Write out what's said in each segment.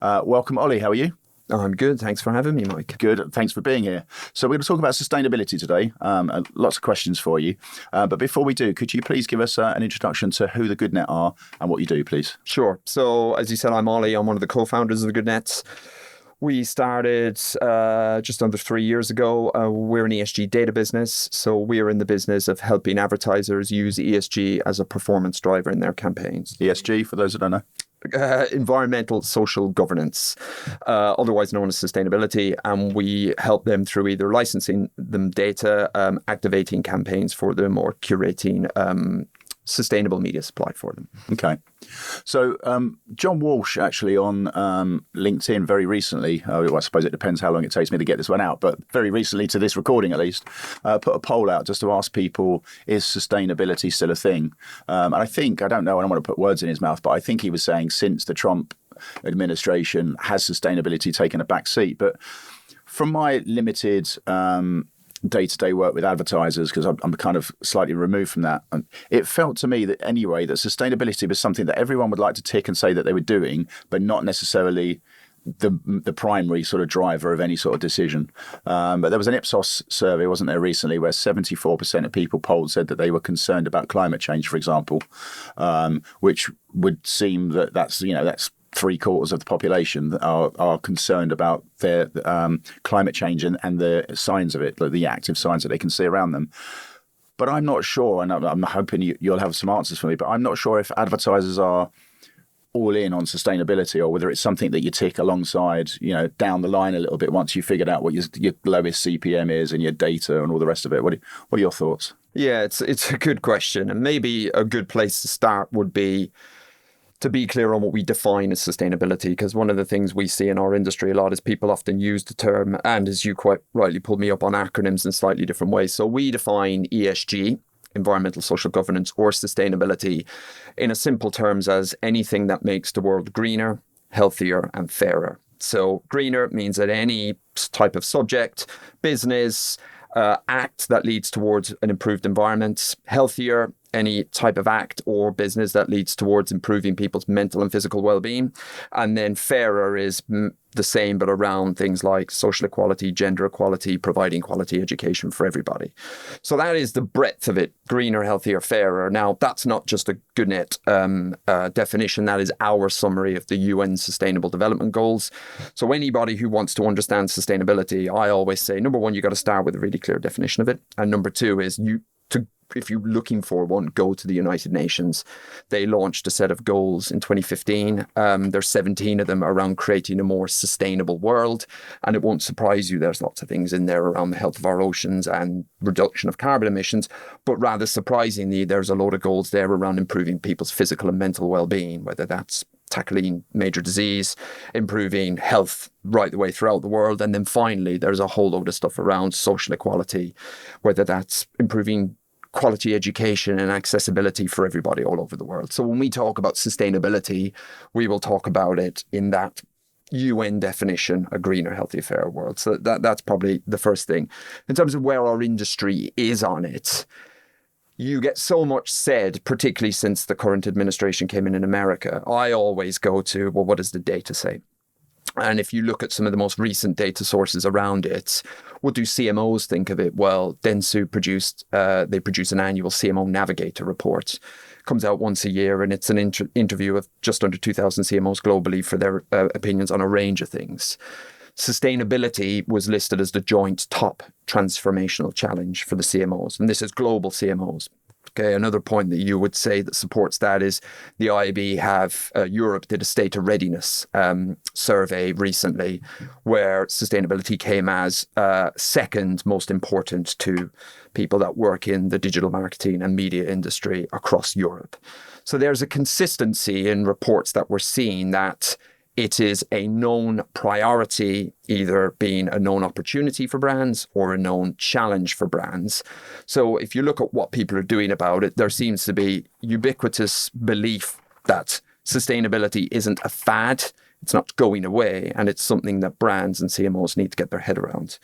Welcome, Ollie. How are you? Oh, I'm good. Thanks for having me, Mike. Good. Thanks for being here. So we're going to talk about sustainability today. Lots of questions for you. But before we do, could you please give us an introduction to who the GoodNet are and what you do, please? Sure. So, as you said, I'm Ollie. I'm one of the co-founders of The GoodNet. We started just under 3 years ago. We're an ESG data business. So we're in the business of helping advertisers use ESG as a performance driver in their campaigns. ESG, for those that don't know. Environmental social governance, otherwise known as sustainability, and we help them through either licensing them data, activating campaigns for them, or curating sustainable media supply for them. Okay. So John Walsh actually on LinkedIn very recently, well, I suppose it depends how long it takes me to get this one out, but very recently to this recording at least, put a poll out just to ask people, is sustainability still a thing? And I don't know, I don't want to put words in his mouth, but I think he was saying since the Trump administration has sustainability taken a back seat. But from my limited day-to-day work with advertisers, because I'm kind of slightly removed from that, and it felt to me that anyway that sustainability was something that everyone would like to tick and say that they were doing, but not necessarily the primary sort of driver of any sort of decision. But there was an Ipsos survey, wasn't there, recently, where 74% of people polled said that they were concerned about climate change, for example, which would seem that that's 3/4 of the population that are concerned about their climate change and the signs of it, like the active signs that they can see around them. But I'm not sure, and I'm hoping you'll have some answers for me, but I'm not sure if advertisers are all in on sustainability or whether it's something that you tick alongside, down the line a little bit once you figured out what your lowest CPM is and your data and all the rest of it. What are your thoughts? Yeah, it's a good question. And maybe a good place to start would be to be clear on what we define as sustainability, because one of the things we see in our industry a lot is people often use the term, and as you quite rightly pulled me up on, acronyms in slightly different ways. So we define ESG, environmental social governance, or sustainability in a simple terms as anything that makes the world greener, healthier, and fairer. So greener means that any type of subject, business, act that leads towards an improved environment. Healthier, any type of act or business that leads towards improving people's mental and physical well-being. And then fairer is the same, but around things like social equality, gender equality, providing quality education for everybody. So that is the breadth of it: greener, healthier, fairer. Now, that's not just a GoodNet definition. That is our summary of the UN Sustainable Development Goals. So anybody who wants to understand sustainability, I always say, number one, you got to start with a really clear definition of it. And number two is if you're looking for one, go to the United Nations. They launched a set of goals in 2015. There's 17 of them around creating a more sustainable world. And it won't surprise you, there's lots of things in there around the health of our oceans and reduction of carbon emissions. But rather surprisingly, there's a load of goals there around improving people's physical and mental well-being, whether that's tackling major disease, improving health right the way throughout the world. And then finally, there's a whole load of stuff around social equality, whether that's improving quality education and accessibility for everybody all over the world. So when we talk about sustainability, we will talk about it in that UN definition, a greener, healthier, fairer world. So that's probably the first thing. In terms of where our industry is on it, you get so much said, particularly since the current administration came in America. I always go to, well, what does the data say? And if you look at some of the most recent data sources around it, what do CMOs think of it? Well, Dentsu produced an annual CMO Navigator report. It comes out once a year, and it's an interview of just under 2,000 CMOs globally for their opinions on a range of things. Sustainability was listed as the joint top transformational challenge for the CMOs, and this is global CMOs. Okay, another point that you would say that supports that is the IAB Europe did a state of readiness survey recently, where sustainability came as second most important to people that work in the digital marketing and media industry across Europe. So there's a consistency in reports that we're seeing that it is a known priority, either being a known opportunity for brands or a known challenge for brands. So if you look at what people are doing about it, there seems to be ubiquitous belief that sustainability isn't a fad, it's not going away, and it's something that brands and CMOs need to get their head around.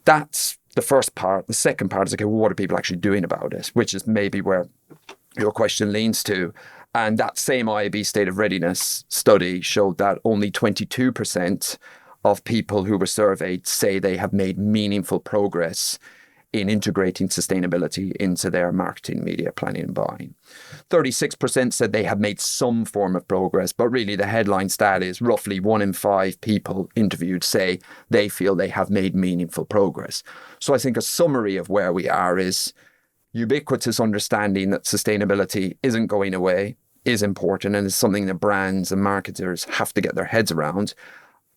That's the first part. The second part is, okay, well, what are people actually doing about it? Which is maybe where your question leans to. And that same IAB State of Readiness study showed that only 22% of people who were surveyed say they have made meaningful progress in integrating sustainability into their marketing, media planning and buying. 36% said they have made some form of progress, but really the headline stat is roughly 1 in 5 people interviewed say they feel they have made meaningful progress. So I think a summary of where we are is ubiquitous understanding that sustainability isn't going away, is important, and is something that brands and marketers have to get their heads around.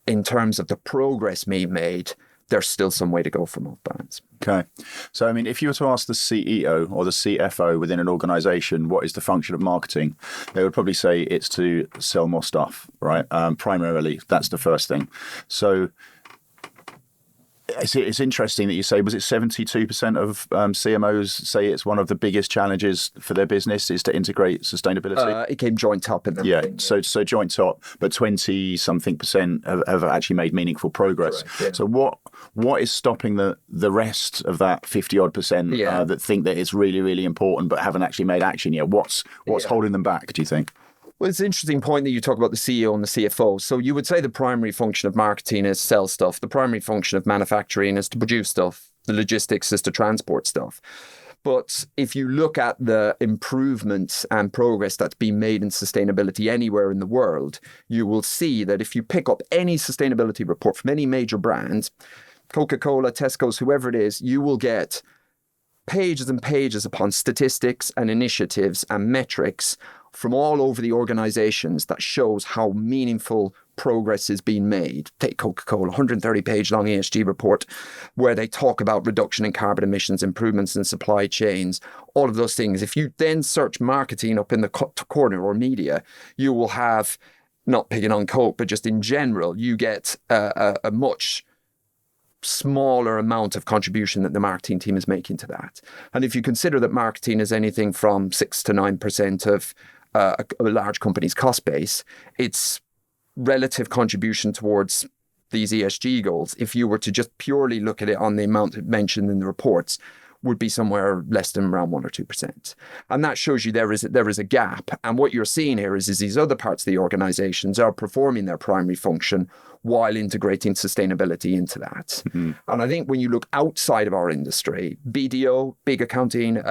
In terms of the progress being made, there's still some way to go for most brands. Okay. So, I mean, if you were to ask the CEO or the CFO within an organization, what is the function of marketing? They would probably say it's to sell more stuff, right? Primarily, that's the first thing. So it's interesting that you say, was it 72% of CMOs say it's one of the biggest challenges for their business is to integrate sustainability? It came joint top in the thing. So joint top, but 20-something% have actually made meaningful progress. Correct, yeah. So what is stopping the rest of that 50-odd% that think that it's really, really important but haven't actually made action yet? What's holding them back, do you think? Well, it's an interesting point that you talk about the CEO and the CFO. So you would say the primary function of marketing is sell stuff. The primary function of manufacturing is to produce stuff. The logistics is to transport stuff. But if you look at the improvements and progress that's been made in sustainability anywhere in the world, you will see that if you pick up any sustainability report from any major brand, Coca-Cola, Tesco's, whoever it is, you will get pages and pages upon statistics and initiatives and metrics from all over the organizations that shows how meaningful progress is being made. Take Coca-Cola, 130-page long ESG report where they talk about reduction in carbon emissions, improvements in supply chains, all of those things. If you then search marketing up in the corner or media, you will have, not picking on Coke, but just in general, you get a much smaller amount of contribution that the marketing team is making to that. And if you consider that marketing is anything from 6 to 9% of a large company's cost base, its relative contribution towards these ESG goals, if you were to just purely look at it on the amount mentioned in the reports, would be somewhere less than around 1 or 2%. And that shows you there is a gap. And what you're seeing here is these other parts of the organizations are performing their primary function while integrating sustainability into that. Mm-hmm. And I think when you look outside of our industry, BDO, big accounting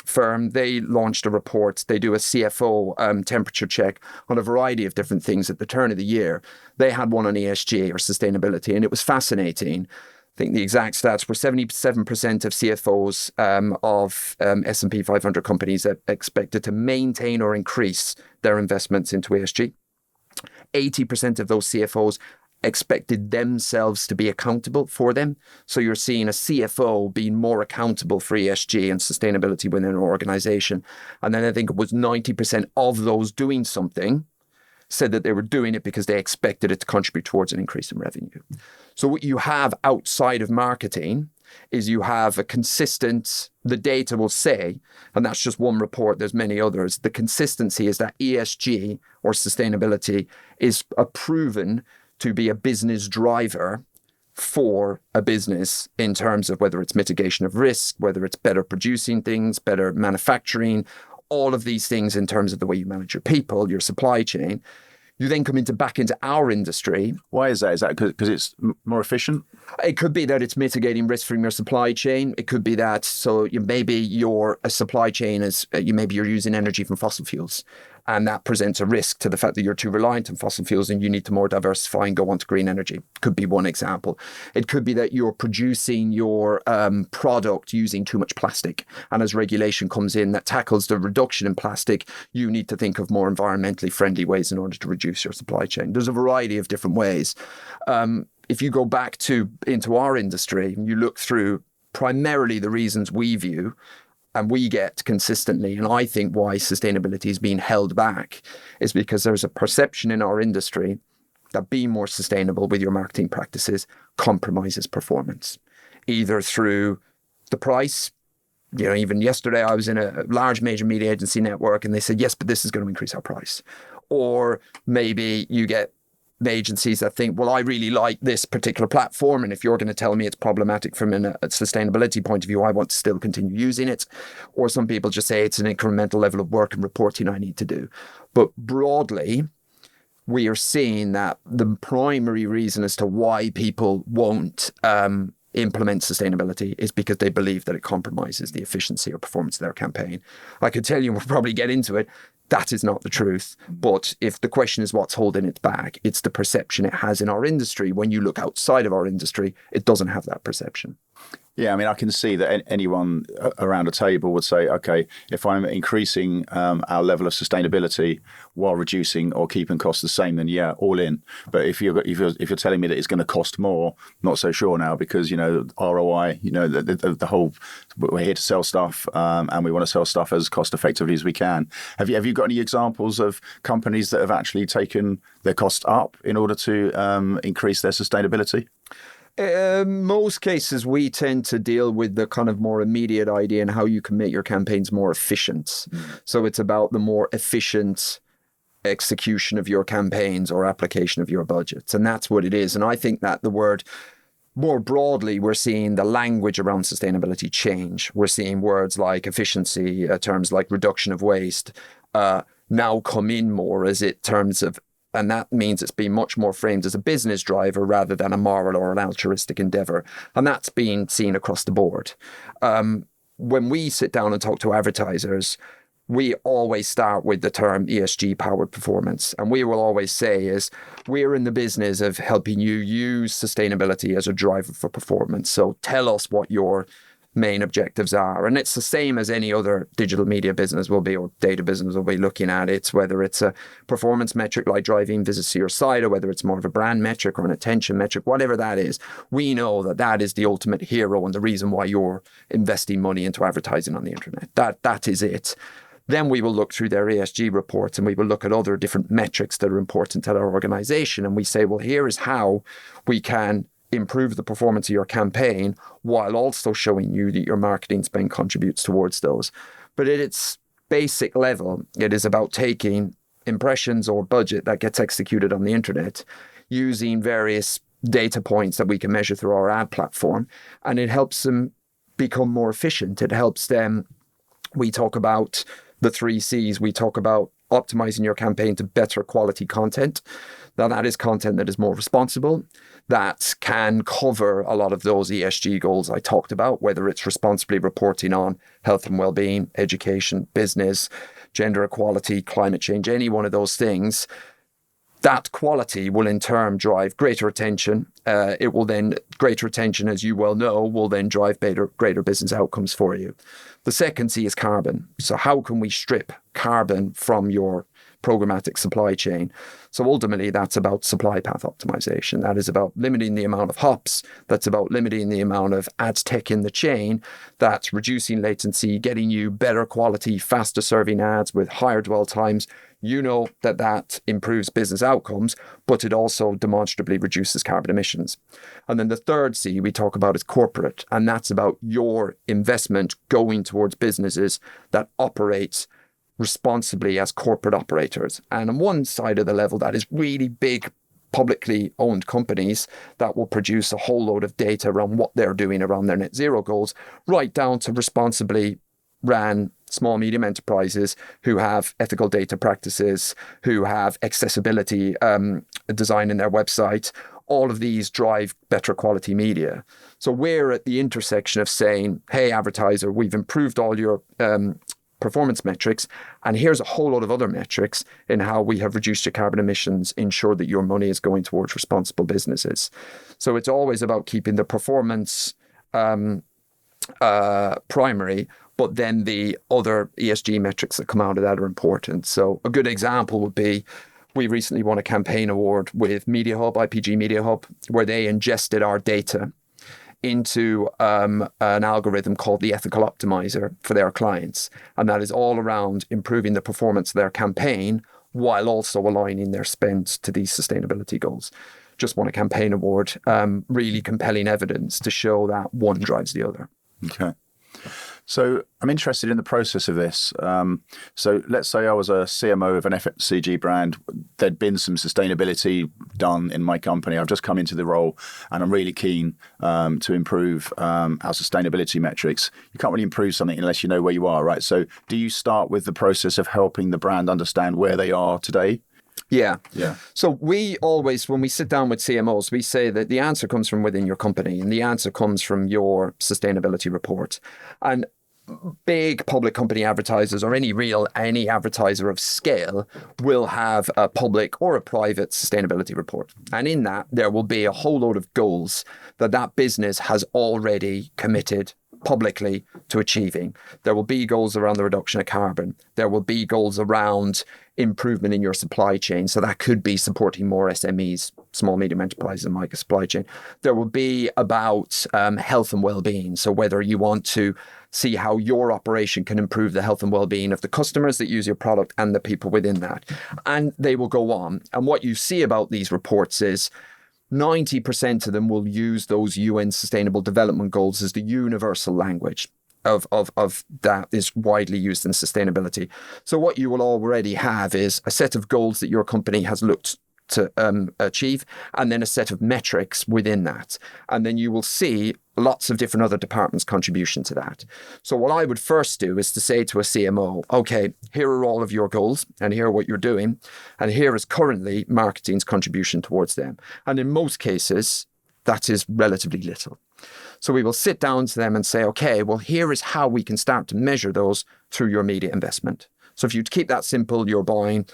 firm, they launched a report. They do a CFO temperature check on a variety of different things at the turn of the year. They had one on ESG or sustainability, and it was fascinating. I think the exact stats were 77% of CFOs of S&P 500 companies that expected to maintain or increase their investments into ESG. 80% of those CFOs expected themselves to be accountable for them. So you're seeing a CFO being more accountable for ESG and sustainability within an organization. And then I think it was 90% of those doing something said that they were doing it because they expected it to contribute towards an increase in revenue. So what you have outside of marketing is you have a consistent, the data will say, and that's just one report, there's many others, the consistency is that ESG or sustainability is a proven to be a business driver for a business in terms of whether it's mitigation of risk, whether it's better producing things, better manufacturing, all of these things in terms of the way you manage your people, your supply chain. You then come back into our industry. Why is that? Is that because it's more efficient? It could be that it's mitigating risk from your supply chain. It could be that maybe your supply chain is maybe you're using energy from fossil fuels, and that presents a risk to the fact that you're too reliant on fossil fuels and you need to more diversify and go on to green energy. Could be one example. It could be that you're producing your product using too much plastic, and as regulation comes in that tackles the reduction in plastic, you need to think of more environmentally friendly ways in order to reduce your supply chain. There's a variety of different ways. If you go back into our industry and you look through primarily the reasons we view and we get consistently, and I think why sustainability is being held back is because there's a perception in our industry that being more sustainable with your marketing practices compromises performance, either through the price. Even yesterday I was in a large major media agency network and they said, yes, but this is going to increase our price. Or maybe you get agencies that think, well, I really like this particular platform, and if you're going to tell me it's problematic from a sustainability point of view, I want to still continue using it. Or some people just say it's an incremental level of work and reporting I need to do. But broadly, we are seeing that the primary reason as to why people won't implement sustainability is because they believe that it compromises the efficiency or performance of their campaign. I could tell you, we'll probably get into it, that is not the truth. But if the question is what's holding it back, it's the perception it has in our industry. When you look outside of our industry, it doesn't have that perception. Yeah, I mean, I can see that anyone around a table would say, okay, if I'm increasing our level of sustainability while reducing or keeping costs the same, then yeah, all in. But if you're telling me that it's going to cost more, not so sure now, because ROI, the whole, we're here to sell stuff and we want to sell stuff as cost effectively as we can. Have you got any examples of companies that have actually taken their costs up in order to increase their sustainability? Most cases, we tend to deal with the kind of more immediate idea and how you can make your campaigns more efficient. So it's about the more efficient execution of your campaigns or application of your budgets. And that's what it is. And I think that the word, more broadly, we're seeing the language around sustainability change. We're seeing words like efficiency, terms like reduction of waste, now come in more as it terms of, and that means it's been much more framed as a business driver rather than a moral or an altruistic endeavor. And that's been seen across the board. When we sit down and talk to advertisers, we always start with the term ESG powered performance. And we will always say is we're in the business of helping you use sustainability as a driver for performance. So tell us what your main objectives are. And it's the same as any other digital media business will be, or data business will be looking at it, whether it's a performance metric like driving visits to your site, or whether it's more of a brand metric or an attention metric, whatever that is. We know that that is the ultimate hero and the reason why you're investing money into advertising on the internet. That is it. Then we will look through their ESG reports and we will look at other different metrics that are important to our organization. And we say, well, here is how we can improve the performance of your campaign while also showing you that your marketing spend contributes towards those. But at its basic level, it is about taking impressions or budget that gets executed on the internet using various data points that we can measure through our ad platform, and it helps them become more efficient. It helps them. We talk about the 3 C's. We talk about optimizing your campaign to better quality content. Now, that is content that is more responsible, that can cover a lot of those ESG goals I talked about, whether it's responsibly reporting on health and well-being, education, business, gender equality, climate change, any one of those things. That quality will in turn drive greater attention. It will then, greater attention, as you well know, will then drive greater business outcomes for you. The second C is carbon. So how can we strip carbon from your programmatic supply chain? So ultimately, that's about supply path optimization. That is about limiting the amount of hops. That's about limiting the amount of ad tech in the chain. That's reducing latency, getting you better quality, faster serving ads with higher dwell times. You know that improves business outcomes, but it also demonstrably reduces carbon emissions. And then the third C we talk about is corporate, and that's about your investment going towards businesses that operate responsibly as corporate operators. And on one side of the level, that is really big publicly owned companies that will produce a whole load of data around what they're doing around their net zero goals, right down to responsibly ran small, medium enterprises who have ethical data practices, who have accessibility design in their website. All of these drive better quality media. So we're at the intersection of saying, hey, advertiser, we've improved all your performance metrics, and here's a whole lot of other metrics in how we have reduced your carbon emissions, ensure that your money is going towards responsible businesses. So it's always about keeping the performance primary, but then the other ESG metrics that come out of that are important. So a good example would be, we recently won a campaign award with MediaHub, IPG MediaHub, where they ingested our data into an algorithm called the Ethical Optimizer for their clients. And that is all around improving the performance of their campaign while also aligning their spend to these sustainability goals. Just won a campaign award, really compelling evidence to show that one drives the other. Okay. So I'm interested in the process of this. So let's say I was a CMO of an FMCG brand. There'd been some sustainability done in my company. I've just come into the role and I'm really keen to improve our sustainability metrics. You can't really improve something unless you know where you are, right? So do you start with the process of helping the brand understand where they are today? Yeah. Yeah. So we always, when we sit down with CMOs, we say that the answer comes from within your company and the answer comes from your sustainability report. And big public company advertisers or any advertiser of scale will have a public or a private sustainability report. And in that, there will be a whole load of goals that business has already committed publicly to achieving. There will be goals around the reduction of carbon. There will be goals around improvement in your supply chain. So that could be supporting more SMEs, small, medium enterprises in my supply chain. There will be about health and well-being. So whether you want to see how your operation can improve the health and well-being of the customers that use your product and the people within that. And they will go on. And what you see about these reports is 90% of them will use those UN Sustainable Development Goals as the universal language of that is widely used in sustainability. So what you will already have is a set of goals that your company has looked to achieve, and then a set of metrics within that. And then you will see lots of different other departments' contribution to that. So what I would first do is to say to a CMO, okay, here are all of your goals and here are what you're doing. And here is currently marketing's contribution towards them. And in most cases, that is relatively little. So we will sit down to them and say, okay, well, here is how we can start to measure those through your media investment. So if you keep that simple, you're buying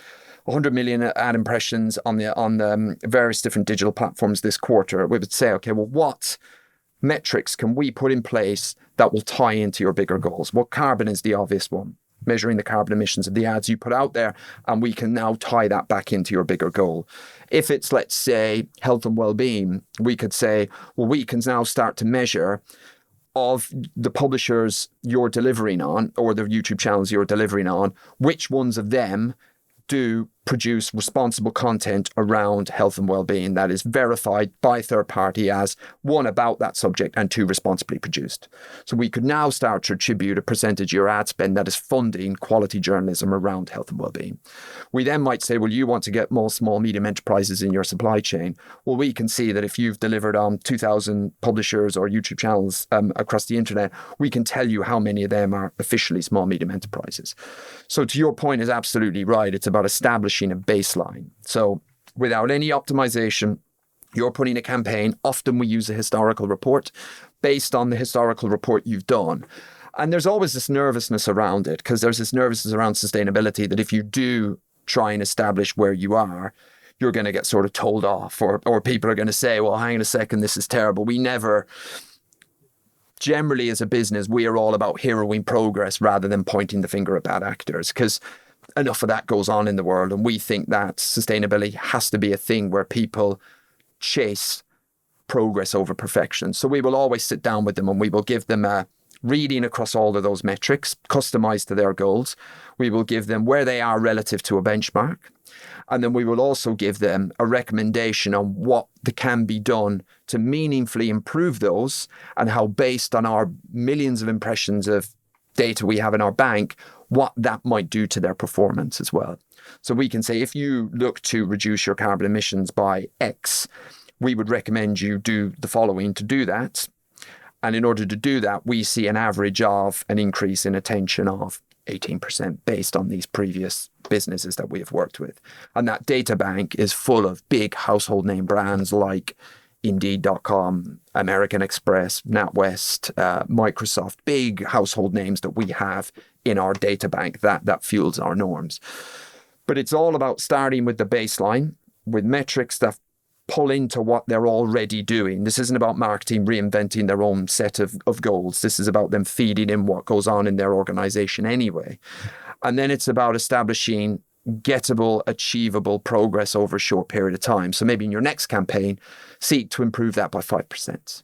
100 million ad impressions on the various different digital platforms this quarter. We would say, okay, well, what metrics can we put in place that will tie into your bigger goals? Well, carbon is the obvious one, measuring the carbon emissions of the ads you put out there, and we can now tie that back into your bigger goal. If it's, let's say, health and well-being, we could say, well, we can now start to measure of the publishers you're delivering on or the YouTube channels you're delivering on, which ones of them do produce responsible content around health and well-being that is verified by third party as one, about that subject, and two, responsibly produced. So we could now start to attribute a percentage of your ad spend that is funding quality journalism around health and well-being. We then might say, well, you want to get more small, medium enterprises in your supply chain. Well, we can see that if you've delivered on 2,000 publishers or YouTube channels across the internet, we can tell you how many of them are officially small, medium enterprises. So to your point is absolutely right. It's about establishing a baseline. So without any optimization, you're putting a campaign. Often we use a historical report based on the historical report you've done. And there's always this nervousness around it, because there's this nervousness around sustainability that if you do try and establish where you are, you're going to get sort of told off, or people are going to say, well, hang on a second, this is terrible. Generally as a business, we are all about heroing progress rather than pointing the finger at bad actors, because enough of that goes on in the world. And we think that sustainability has to be a thing where people chase progress over perfection. So we will always sit down with them and we will give them a reading across all of those metrics, customized to their goals. We will give them where they are relative to a benchmark. And then we will also give them a recommendation on what can be done to meaningfully improve those, and how, based on our millions of impressions of data we have in our bank, what that might do to their performance as well. So we can say, if you look to reduce your carbon emissions by X, we would recommend you do the following to do that. And in order to do that, we see an average of an increase in attention of 18% based on these previous businesses that we have worked with. And that data bank is full of big household name brands like Indeed.com, American Express, NatWest, Microsoft, big household names that we have in our data bank that fuels our norms. But it's all about starting with the baseline, with metrics that pull into what they're already doing. This isn't about marketing reinventing their own set of goals. This is about them feeding in what goes on in their organization anyway. And then it's about establishing gettable, achievable progress over a short period of time. So maybe in your next campaign, seek to improve that by 5%.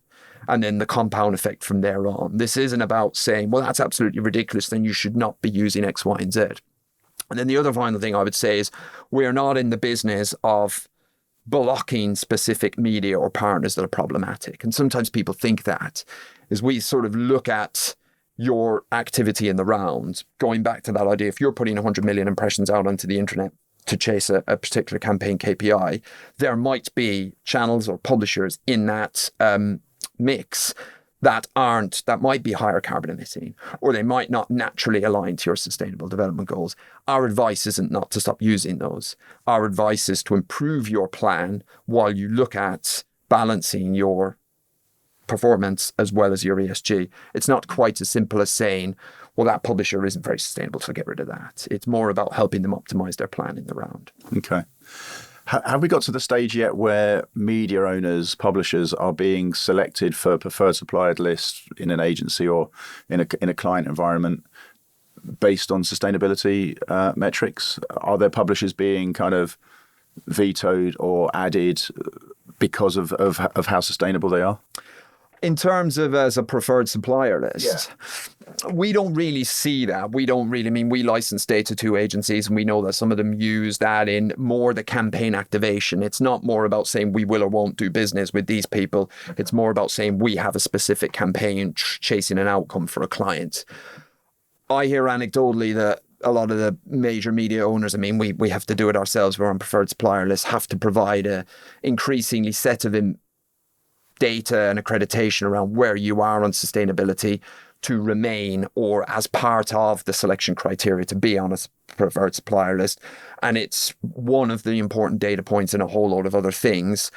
And then the compound effect from there on. This isn't about saying, well, that's absolutely ridiculous, then you should not be using X, Y, and Z. And then the other final thing I would say is, we're not in the business of blocking specific media or partners that are problematic. And sometimes people think that, is we sort of look at your activity in the round, going back to that idea, if you're putting 100 million impressions out onto the internet to chase a particular campaign KPI, there might be channels or publishers in that mix that might be higher carbon emitting, or they might not naturally align to your sustainable development goals. Our advice isn't not to stop using those. Our advice is to improve your plan while you look at balancing your performance as well as your ESG. It's not quite as simple as saying, well, that publisher isn't very sustainable, so get rid of that. It's more about helping them optimize their plan in the round. Okay. Have we got to the stage yet where media owners, publishers are being selected for preferred supplier lists in an agency or in a client environment based on sustainability metrics? Are there publishers being kind of vetoed or added because of how sustainable they are? In terms of as a preferred supplier list, we don't really see that. We license data to agencies, and we know that some of them use that in more the campaign activation. It's not more about saying we will or won't do business with these people. It's more about saying we have a specific campaign chasing an outcome for a client. I hear anecdotally that a lot of the major media owners, we have to do it ourselves. We're on preferred supplier lists, have to provide a increasingly set of data and accreditation around where you are on sustainability to remain or as part of the selection criteria to be on a preferred supplier list. And it's one of the important data points in a whole load of other things.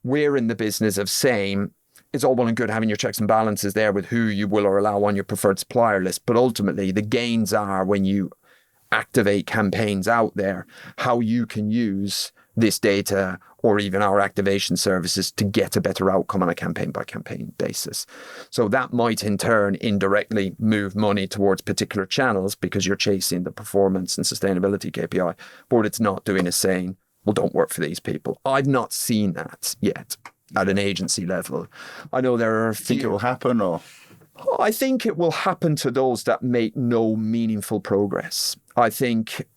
We're in the business of saying it's all well and good having your checks and balances there with who you will or allow on your preferred supplier list. But ultimately, the gains are when you activate campaigns out there, how you can use this data or even our activation services to get a better outcome on a campaign by campaign basis. So that might in turn indirectly move money towards particular channels because you're chasing the performance and sustainability KPI. But what it's not doing is saying, well, don't work for these people. I've not seen that yet at an agency level. I know there are a few. Think it will happen, or? I think it will happen to those that make no meaningful progress. I think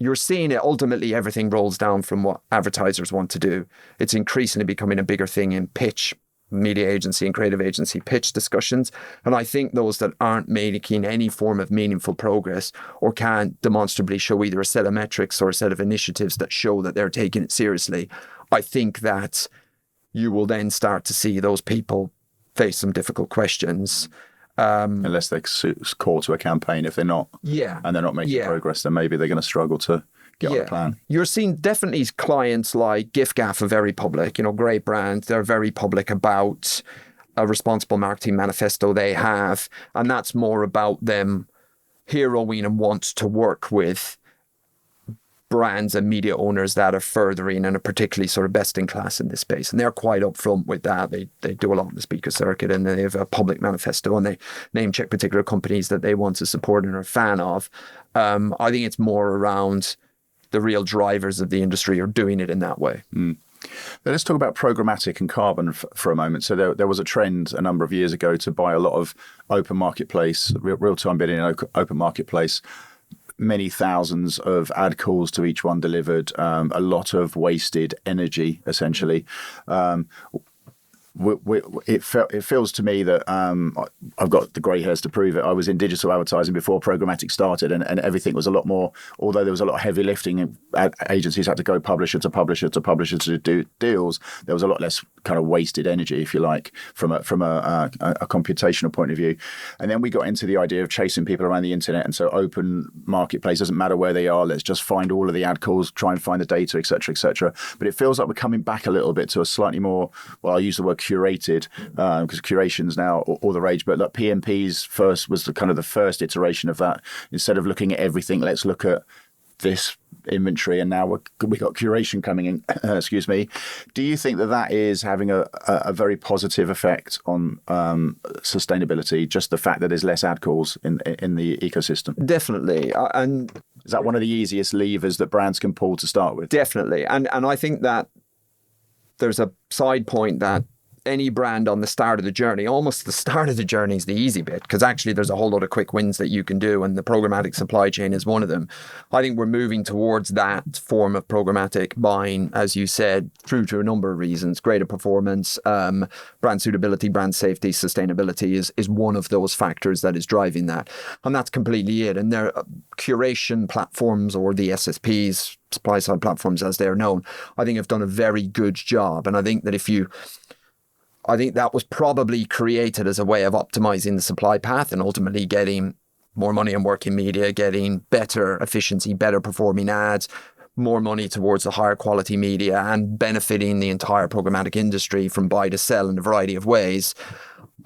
you're seeing it, ultimately everything rolls down from what advertisers want to do. It's increasingly becoming a bigger thing in pitch, media agency and creative agency pitch discussions. And I think those that aren't making any form of meaningful progress or can't demonstrably show either a set of metrics or a set of initiatives that show that they're taking it seriously, I think that you will then start to see those people face some difficult questions. Unless they're caught to a campaign, if they're not, and they're not making progress, then maybe they're going to struggle to get on the plan. You're seeing definitely clients like giffgaff are very public, great brands. They're very public about a responsible marketing manifesto they have, and that's more about them heroing and want to work with brands and media owners that are furthering and are particularly sort of best in class in this space. And they're quite upfront with that. They do a lot on the speaker circuit, and they have a public manifesto, and they name check particular companies that they want to support and are a fan of. I think it's more around the real drivers of the industry are doing it in that way. Now let's talk about programmatic and carbon for a moment. So there was a trend a number of years ago to buy a lot of open marketplace, real-time bidding in open marketplace, many thousands of ad calls to each one delivered, a lot of wasted energy, essentially. It feels to me that I've got the grey hairs to prove it. I was in digital advertising before programmatic started, and everything was a lot more, although there was a lot of heavy lifting, agencies had to go publisher to publisher to publisher to do deals, there was a lot less kind of wasted energy, if you like, from a computational point of view. And then we got into the idea of chasing people around the internet, and so open marketplace, doesn't matter where they are, let's just find all of the ad calls, try and find the data, etc., etc. But it feels like we're coming back a little bit to a slightly more, well, I use the word curated, because curation's now all the rage, but like PMP's first was the first iteration of that. Instead of looking at everything, let's look at this inventory, and now we got curation coming in. Excuse me. Do you think that is having a very positive effect on sustainability? Just the fact that there's less ad calls in the ecosystem. Definitely, and is that one of the easiest levers that brands can pull to start with? Definitely, and I think that there's a side point that any brand on the start of the journey, almost the start of the journey is the easy bit, because actually there's a whole lot of quick wins that you can do, and the programmatic supply chain is one of them. I think we're moving towards that form of programmatic buying, as you said, through to a number of reasons. Greater performance, brand suitability, brand safety, sustainability is one of those factors that is driving that. And that's completely it. And their curation platforms, or the SSPs, supply side platforms as they're known, I think have done a very good job. And I think that I think that was probably created as a way of optimizing the supply path and ultimately getting more money in working media, getting better efficiency, better performing ads, more money towards the higher quality media, and benefiting the entire programmatic industry from buy to sell in a variety of ways.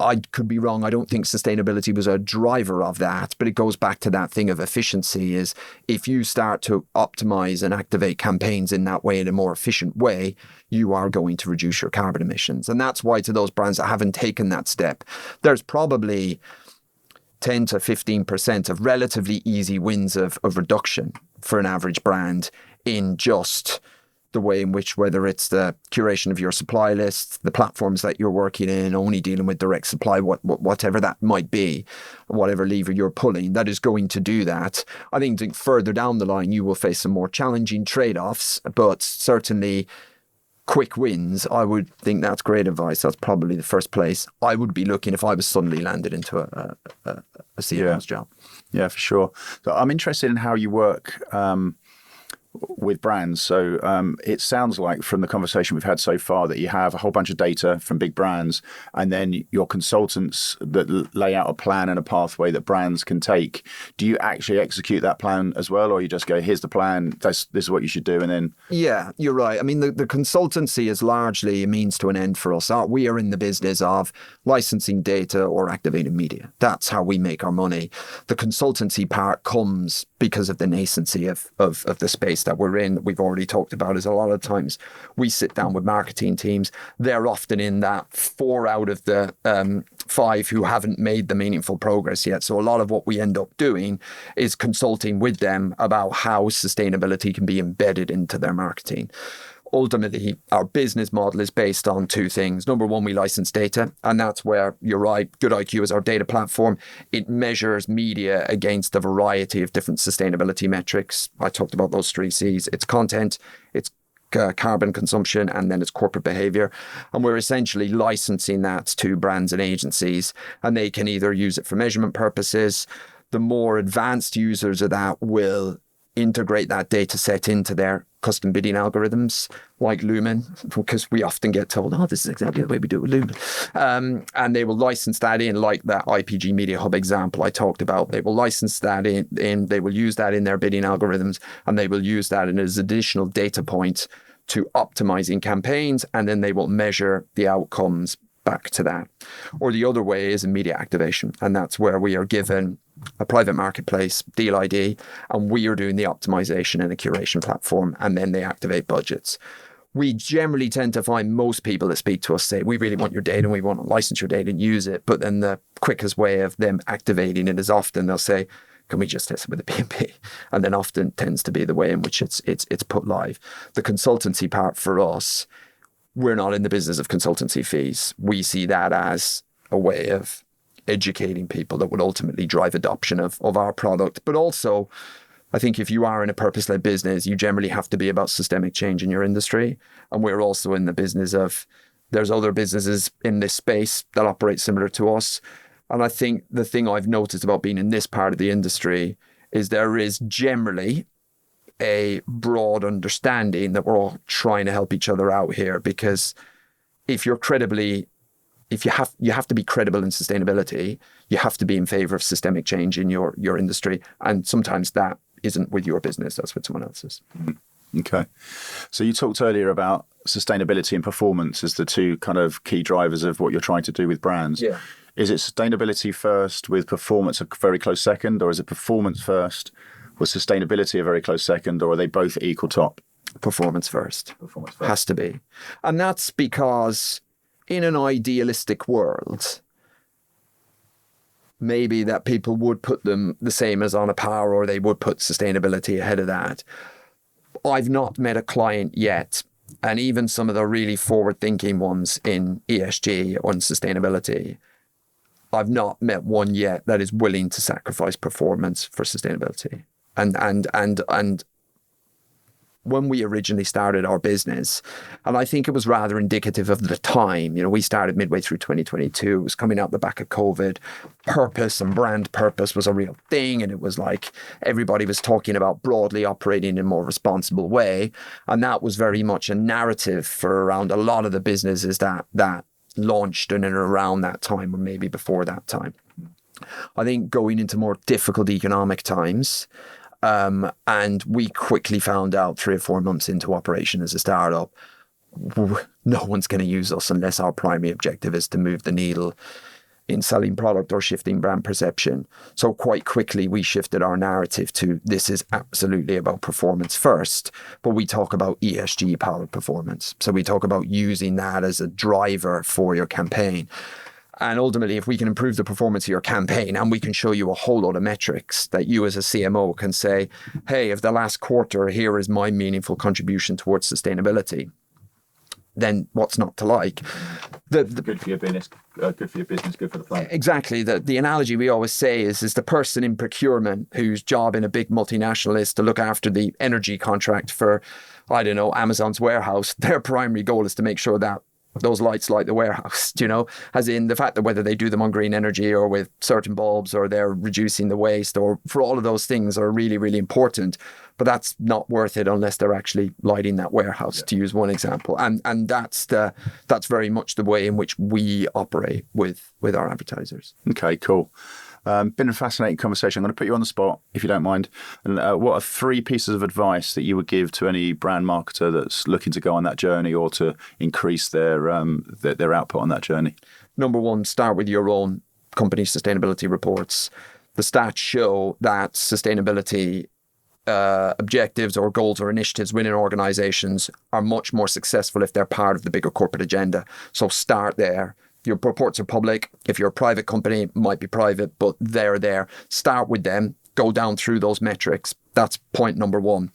I could be wrong. I don't think sustainability was a driver of that, but it goes back to that thing of efficiency. Is if you start to optimize and activate campaigns in that way, in a more efficient way, you are going to reduce your carbon emissions. And that's why, to those brands that haven't taken that step, there's probably 10 to 15% of relatively easy wins of reduction for an average brand in just the way in which, whether it's the curation of your supply list, the platforms that you're working in, only dealing with direct supply, whatever that might be, whatever lever you're pulling, that is going to do that. I think further down the line, you will face some more challenging trade-offs, but certainly quick wins. I would think that's great advice. That's probably the first place I would be looking if I was suddenly landed into a CMO's job. Yeah, for sure. So I'm interested in how you work with brands. So it sounds like from the conversation we've had so far that you have a whole bunch of data from big brands, and then your consultants that lay out a plan and a pathway that brands can take. Do you actually execute that plan as well, or you just go, here's the plan, this is what you should do, and then... Yeah, you're right. I mean, the consultancy is largely a means to an end for us. We are in the business of licensing data or activating media. That's how we make our money. The consultancy part comes because of the nascency of the space that we're in, that we've already talked about. Is a lot of times we sit down with marketing teams. They're often in that 4 out of the 5 who haven't made the meaningful progress yet. So a lot of what we end up doing is consulting with them about how sustainability can be embedded into their marketing. Ultimately, our business model is based on 2 things. Number one, we license data, and that's where, you're right, GoodIQ is our data platform. It measures media against a variety of different sustainability metrics. I talked about those 3 C's. It's content, it's carbon consumption, and then it's corporate behavior. And we're essentially licensing that to brands and agencies, and they can either use it for measurement purposes. The more advanced users of that will integrate that data set into their custom bidding algorithms like Lumen, because we often get told, this is exactly the way we do it with Lumen. And they will license that in, like that IPG Media Hub example I talked about. They will license that in, they will use that in their bidding algorithms, and they will use that as additional data points to optimizing campaigns, and then they will measure the outcomes back to that. Or the other way is immediate activation, and that's where we are given a private marketplace deal ID, and we are doing the optimization in a curation platform, and then they activate budgets. We generally tend to find most people that speak to us say, we really want your data and we want to license your data and use it. But then the quickest way of them activating it is often they'll say, can we just test it with a PMP? And then often tends to be the way in which it's put live. The consultancy part for us, we're not in the business of consultancy fees. We see that as a way of educating people that would ultimately drive adoption of our product. But also, I think if you are in a purpose-led business, you generally have to be about systemic change in your industry. And we're also in the business of, there's other businesses in this space that operate similar to us. And I think the thing I've noticed about being in this part of the industry is there is generally a broad understanding that we're all trying to help each other out here, because if you have to be credible in sustainability, you have to be in favor of systemic change in your industry. And sometimes that isn't with your business, that's with someone else's. Okay. So you talked earlier about sustainability and performance as the 2 kind of key drivers of what you're trying to do with brands. Yeah. Is it sustainability first with performance a very close second, or is it performance first with sustainability a very close second, or are they both equal top? Performance first. Has to be. And that's because in an idealistic world, maybe that people would put them the same as on a par, or they would put sustainability ahead of that. I've not met a client yet and even some of the really forward-thinking ones in ESG or in sustainability, I've not met one yet that is willing to sacrifice performance for sustainability. And when we originally started our business, and I think it was rather indicative of the time, we started midway through 2022, it was coming out the back of COVID, purpose and brand purpose was a real thing. And it was like everybody was talking about broadly operating in a more responsible way. And that was very much a narrative for around a lot of the businesses that launched in and around that time, or maybe before that time. I think going into more difficult economic times, and we quickly found out 3 or 4 months into operation as a startup, no one's going to use us unless our primary objective is to move the needle in selling product or shifting brand perception. So quite quickly, we shifted our narrative to this is absolutely about performance first, but we talk about ESG powered performance. So we talk about using that as a driver for your campaign. And ultimately, if we can improve the performance of your campaign and we can show you a whole lot of metrics that you as a CMO can say, hey, if the last quarter, here is my meaningful contribution towards sustainability, then what's not to like? Good for your business, good for the planet. Exactly. The analogy we always say is the person in procurement whose job in a big multinational is to look after the energy contract for, I don't know, Amazon's warehouse. Their primary goal is to make sure that those lights light the warehouse, as in the fact that whether they do them on green energy or with certain bulbs or they're reducing the waste, or for all of those things are really, really important. But that's not worth it unless they're actually lighting that warehouse, to use one example. And that's very much the way in which we operate with our advertisers. Okay, cool. Been a fascinating conversation. I'm going to put you on the spot, if you don't mind. And what are 3 pieces of advice that you would give to any brand marketer that's looking to go on that journey or to increase their output on that journey? Number 1, start with your own company sustainability reports. The stats show that sustainability objectives or goals or initiatives within organizations are much more successful if they're part of the bigger corporate agenda. So start there. Your reports are public. If you're a private company, it might be private, but they're there. Start with them. Go down through those metrics. That's point number 1.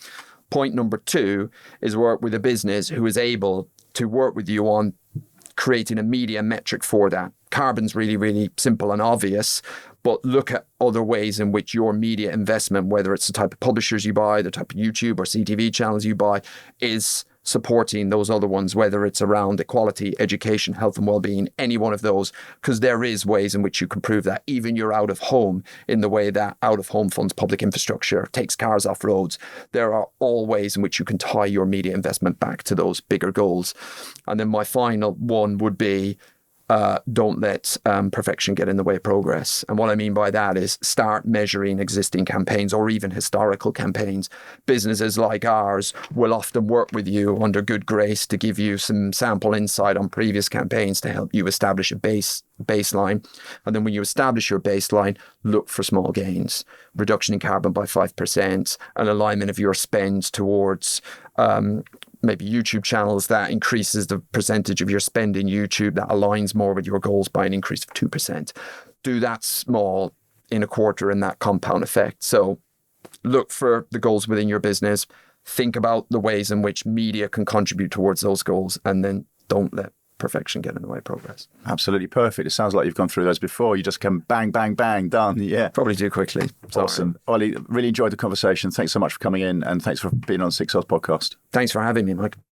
Point number 2 is work with a business who is able to work with you on creating a media metric for that. Carbon's really, really simple and obvious, but look at other ways in which your media investment, whether it's the type of publishers you buy, the type of YouTube or CTV channels you buy, is supporting those other ones, whether it's around equality, education, health and well-being, any one of those, because there is ways in which you can prove that. Even your out of home, in the way that out of home funds public infrastructure, takes cars off roads, there are all ways in which you can tie your media investment back to those bigger goals. And then my final one would be, don't let perfection get in the way of progress. And what I mean by that is start measuring existing campaigns or even historical campaigns. Businesses like ours will often work with you under good grace to give you some sample insight on previous campaigns to help you establish a baseline. And then when you establish your baseline, look for small gains, reduction in carbon by 5%, an alignment of your spend towards maybe YouTube channels that increases the percentage of your spend in YouTube that aligns more with your goals by an increase of 2%. Do that small in a quarter and that compound effect. So look for the goals within your business. Think about the ways in which media can contribute towards those goals, and then don't let perfection get in the way of progress. Absolutely perfect. It sounds like you've gone through those before. You just come bang, bang, bang, done. Yeah. Probably too quickly. Sorry. Awesome. Ollie, really enjoyed the conversation. Thanks so much for coming in, and thanks for being on 6Rs podcast. Thanks for having me, Mike.